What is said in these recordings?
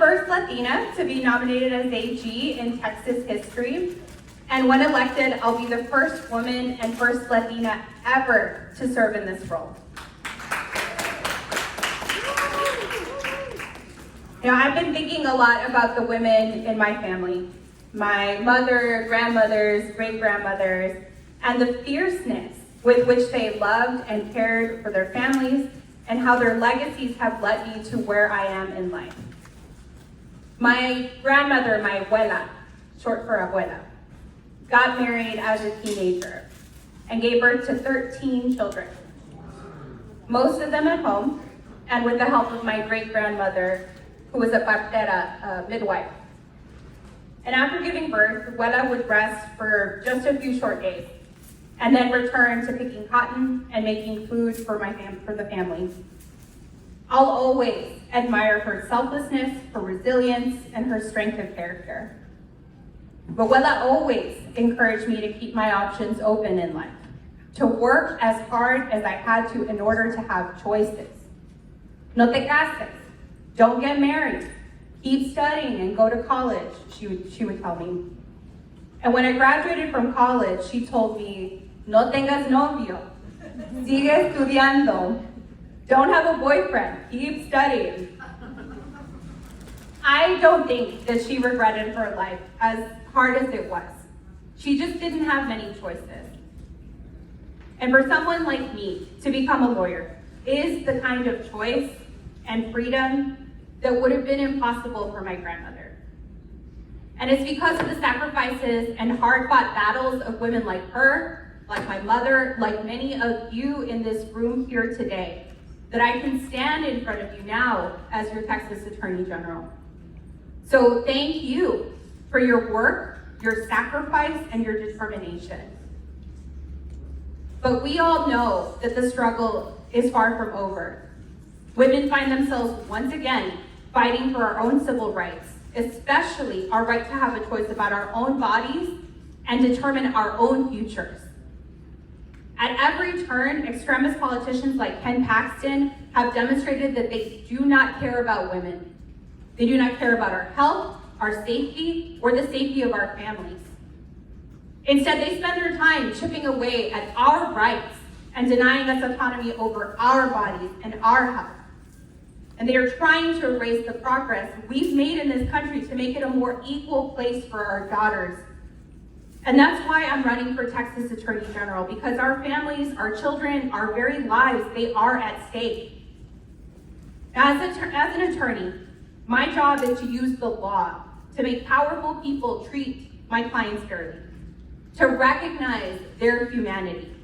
first Latina to be nominated as AG in Texas history. And when elected, I'll be the first woman and first Latina ever to serve in this role. Now, I've been thinking a lot about the women in my family, my mother, grandmothers, great-grandmothers, and the fierceness with which they loved and cared for their families and how their legacies have led me to where I am in life. My grandmother, my abuela, short for abuela, got married as a teenager and gave birth to 13 children, most of them at home, and with the help of my great-grandmother, who was a partera, a midwife. And after giving birth, abuela would rest for just a few short days, and then return to picking cotton and making food for the family. I'll always admire her selflessness, her resilience, and her strength of character. Abuela always encouraged me to keep my options open in life, to work as hard as I had to in order to have choices. No te cases, don't get married, keep studying and go to college, she would tell me. And when I graduated from college, she told me, no tengas novio, sigue estudiando, don't have a boyfriend, keep studying. I don't think that she regretted her life as hard as it was. She just didn't have many choices. And for someone like me to become a lawyer is the kind of choice and freedom that would have been impossible for my grandmother. And it's because of the sacrifices and hard-fought battles of women like her, like my mother, like many of you in this room here today, that I can stand in front of you now as your Texas Attorney General. So thank you for your work, your sacrifice, and your determination. But we all know that the struggle is far from over. Women find themselves once again fighting for our own civil rights, especially our right to have a choice about our own bodies and determine our own futures. At every turn, extremist politicians like Ken Paxton have demonstrated that they do not care about women. They do not care about our health, our safety, or the safety of our families. Instead, they spend their time chipping away at our rights and denying us autonomy over our bodies and our health. And they are trying to erase the progress we've made in this country to make it a more equal place for our daughters. And that's why I'm running for Texas Attorney General, because our families, our children, our very lives, they are at stake. As an attorney, my job is to use the law to make powerful people treat my clients fairly, to recognize their humanity.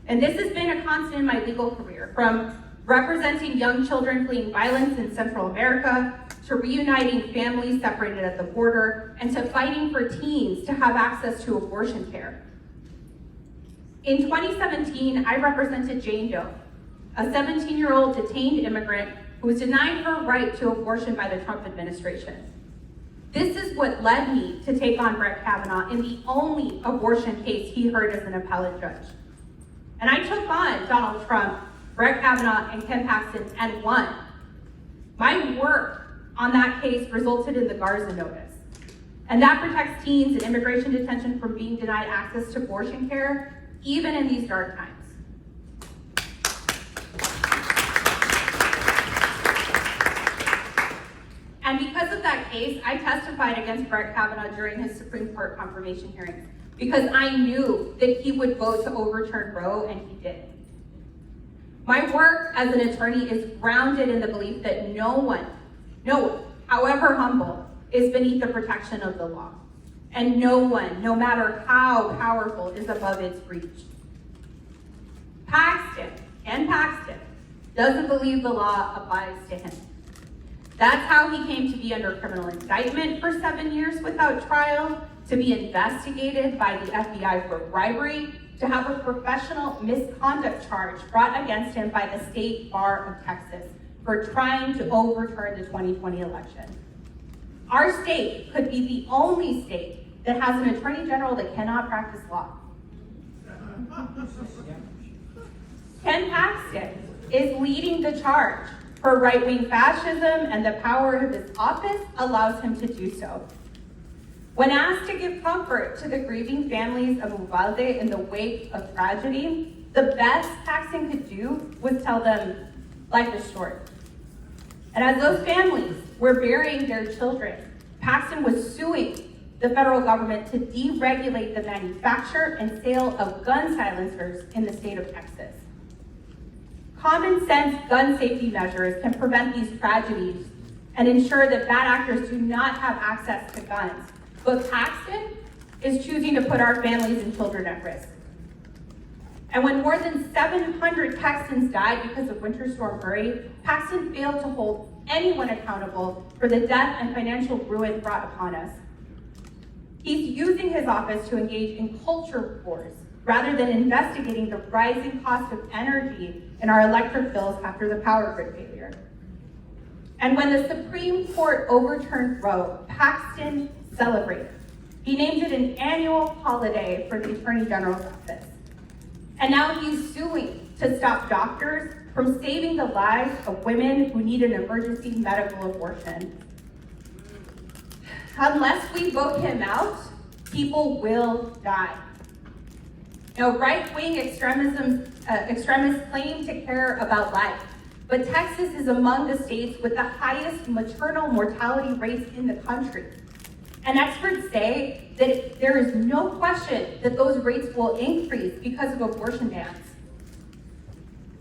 And this has been a constant in my legal career, from representing young children fleeing violence in Central America, to reuniting families separated at the border, and to fighting for teens to have access to abortion care. In 2017, I represented Jane Doe, a 17-year-old detained immigrant who was denied her right to abortion by the Trump administration. This is what led me to take on Brett Kavanaugh in the only abortion case he heard as an appellate judge. And I took on Donald Trump, Brett Kavanaugh, and Ken Paxton and won. My work on that case resulted in the Garza notice. And that protects teens in immigration detention from being denied access to abortion care, even in these dark times. And because of that case, I testified against Brett Kavanaugh during his Supreme Court confirmation hearings, because I knew that he would vote to overturn Roe, and he did. My work as an attorney is grounded in the belief that no one, however humble, is beneath the protection of the law. And no one, no matter how powerful, is above its reach. Ken Paxton, doesn't believe the law applies to him. That's how he came to be under criminal indictment for 7 years without trial, to be investigated by the FBI for bribery, to have a professional misconduct charge brought against him by the State Bar of Texas for trying to overturn the 2020 election. Our state could be the only state that has an attorney general that cannot practice law. Ken Paxton is leading the charge Her right-wing fascism and the power of his office allows him to do so. When asked to give comfort to the grieving families of Uvalde in the wake of tragedy, the best Paxton could do was tell them, life is short. And as those families were burying their children, Paxton was suing the federal government to deregulate the manufacture and sale of gun silencers in the state of Texas. Common sense gun safety measures can prevent these tragedies and ensure that bad actors do not have access to guns. But Paxton is choosing to put our families and children at risk. And when more than 700 Texans died because of Winter Storm Uri, Paxton failed to hold anyone accountable for the death and financial ruin brought upon us. He's using his office to engage in culture wars rather than investigating the rising cost of energy in our electric bills after the power grid failure. And when the Supreme Court overturned Roe, Paxton celebrated. He named it an annual holiday for the Attorney General's office. And now he's suing to stop doctors from saving the lives of women who need an emergency medical abortion. Unless we vote him out, people will die. Now, right-wing extremists claim to care about life, but Texas is among the states with the highest maternal mortality rates in the country. And experts say that there is no question that those rates will increase because of abortion bans.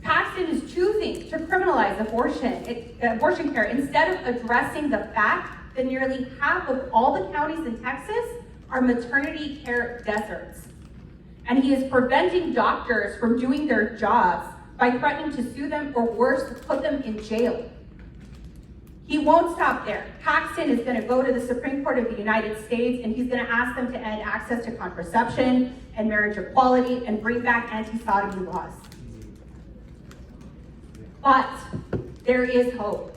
Paxton is choosing to criminalize abortion care instead of addressing the fact that nearly half of all the counties in Texas are maternity care deserts. And he is preventing doctors from doing their jobs by threatening to sue them or worse, put them in jail. He won't stop there. Paxton is going to go to the Supreme Court of the United States and he's going to ask them to end access to contraception and marriage equality and bring back anti-sodomy laws. But there is hope.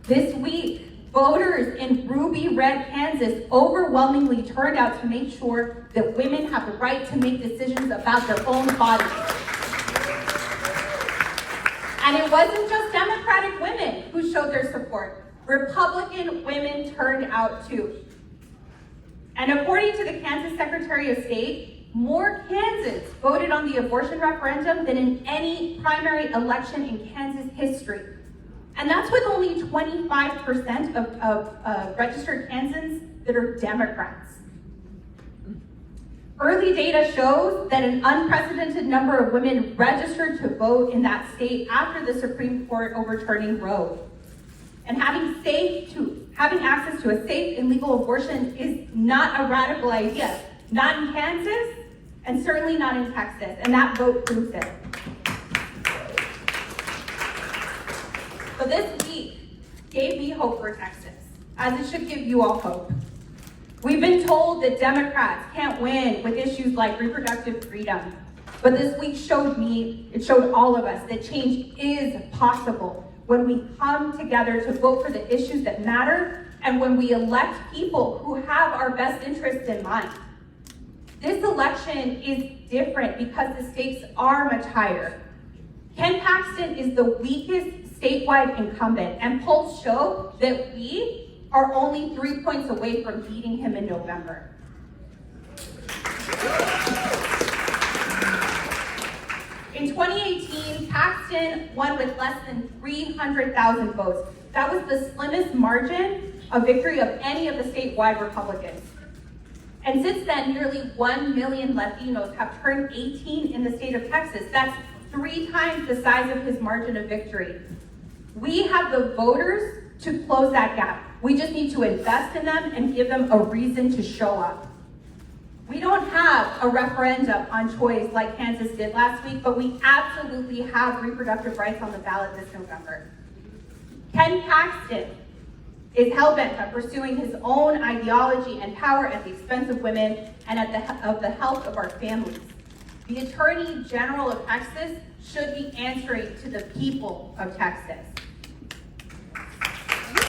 This week, voters in Ruby Red, Kansas overwhelmingly turned out to make sure that women have the right to make decisions about their own bodies. And it wasn't just Democratic women who showed their support. Republican women turned out too. And according to the Kansas Secretary of State, more Kansans voted on the abortion referendum than in any primary election in Kansas history. And that's with only 25% of registered Kansans that are Democrats. Early data shows that an unprecedented number of women registered to vote in that state after the Supreme Court overturning Roe. And having access to a safe and legal abortion is not a radical idea. Not in Kansas, and certainly not in Texas, and that vote proves it. But this week gave me hope for Texas, as it should give you all hope. We've been told that Democrats can't win with issues like reproductive freedom. But this week it showed all of us that change is possible when we come together to vote for the issues that matter and when we elect people who have our best interests in mind. This election is different because the stakes are much higher. Ken Paxton is the weakest statewide incumbent, and polls show that we are only 3 points away from beating him in November. In 2018, Paxton won with less than 300,000 votes. That was the slimmest margin of victory of any of the statewide Republicans. And since then, nearly 1 million Latinos have turned 18 in the state of Texas. That's 3 times the size of his margin of victory. We have the voters to close that gap. We just need to invest in them and give them a reason to show up. We don't have a referendum on choice like Kansas did last week, but we absolutely have reproductive rights on the ballot this November. Ken Paxton is hell-bent on pursuing his own ideology and power at the expense of women and of the health of our families. The Attorney General of Texas should be answering to the people of Texas.